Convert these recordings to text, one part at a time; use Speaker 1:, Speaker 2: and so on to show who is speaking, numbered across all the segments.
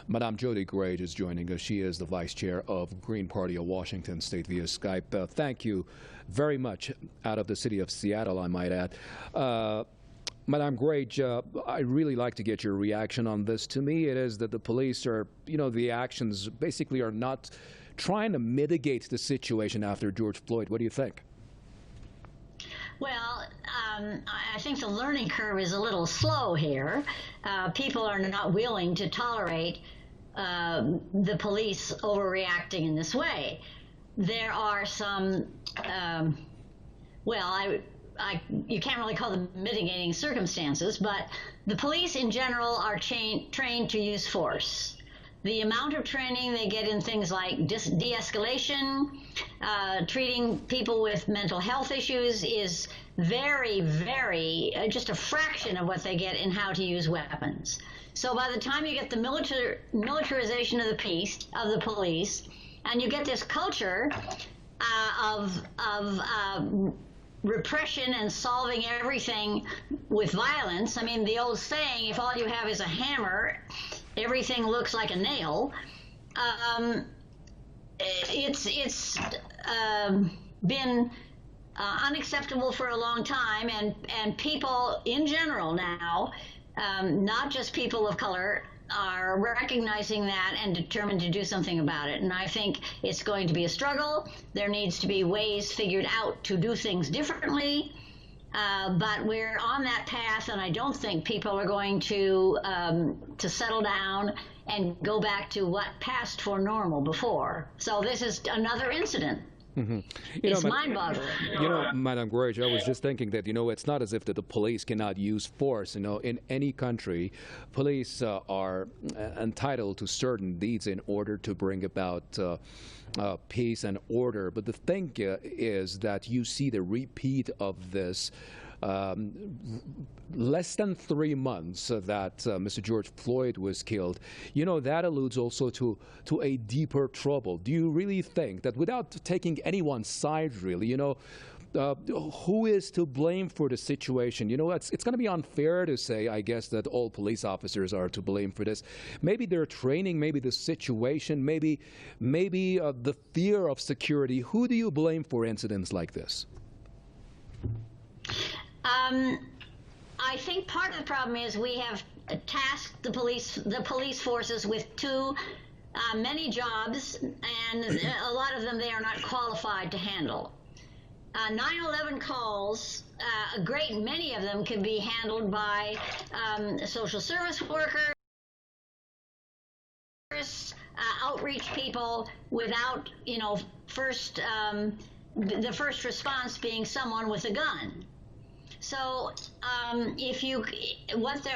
Speaker 1: Madame Jody Grage is joining us. She is the Vice Chair of Green Party of Washington State via Skype. Thank you very much out of the city of Seattle, I might add. Madame Grage, I'd really like to get your reaction on this. To me, it is that the police are, the actions basically are not trying to mitigate the situation after George Floyd. What do you think?
Speaker 2: Well, I think the learning curve is a little slow here. People are not willing to tolerate the police overreacting in this way. There are some, you can't really call them mitigating circumstances, but the police in general are trained to use force. The amount of training they get in things like de-escalation, treating people with mental health issues is very, very, just a fraction of what they get in how to use weapons. So by the time you get the militarization of the police, and you get this culture of repression and solving everything with violence. I mean, the old saying, if all you have is a hammer, everything looks like a nail. It's been unacceptable for a long time, and people in general now, not just people of color, are recognizing that and determined to do something about it. And I think it's going to be a struggle. There needs to be ways figured out to do things differently. But we're on that path, and I don't think people are going to settle down and go back to what passed for normal before. So this is another incident. Mm-hmm. It's mind-boggling.
Speaker 1: Madame Grage, I was just thinking that, it's not as if that the police cannot use force. In any country, police are entitled to certain deeds in order to bring about peace and order. But the thing is that you see the repeat of this less than 3 months that Mr. George Floyd was killed. That alludes also to a deeper trouble. Do you really think that, without taking anyone's side, really, who is to blame for the situation? It's going to be unfair to say, I guess, that all police officers are to blame for this. Maybe their training, maybe the situation, maybe the fear of security. Who do you blame for incidents like this?
Speaker 2: I think part of the problem is we have tasked the police forces with too many jobs, and a lot of them they are not qualified to handle. 9/11 calls, a great many of them can be handled by social service workers, outreach people, without the first response being someone with a gun. So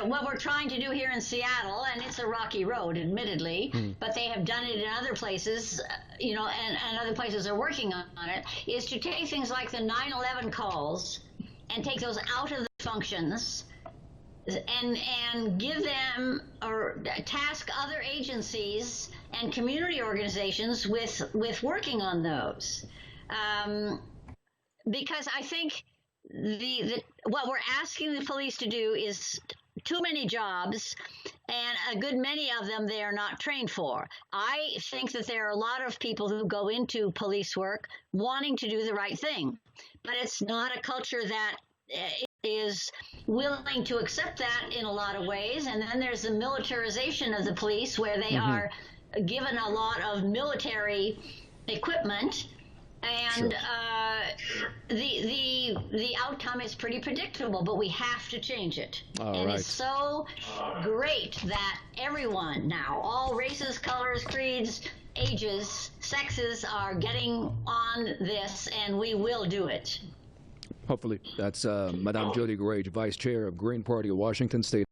Speaker 2: what we're trying to do here in Seattle, and it's a rocky road, admittedly, but they have done it in other places, and other places are working on it, is to take things like the 9/11 calls and take those out of the functions and give them, or task other agencies and community organizations with working on those. Because I think what we're asking the police to do is too many jobs, and a good many of them they are not trained for. I think that there are a lot of people who go into police work wanting to do the right thing, but it's not a culture that is willing to accept that in a lot of ways. And then there's the militarization of the police, where they are given a lot of military equipment. And the outcome is pretty predictable, but we have to change it. It's so great that everyone now, all races, colors, creeds, ages, sexes, are getting on this, and we will do it.
Speaker 1: Hopefully. That's Madame Jody Grage, Vice Chair of Green Party of Washington State.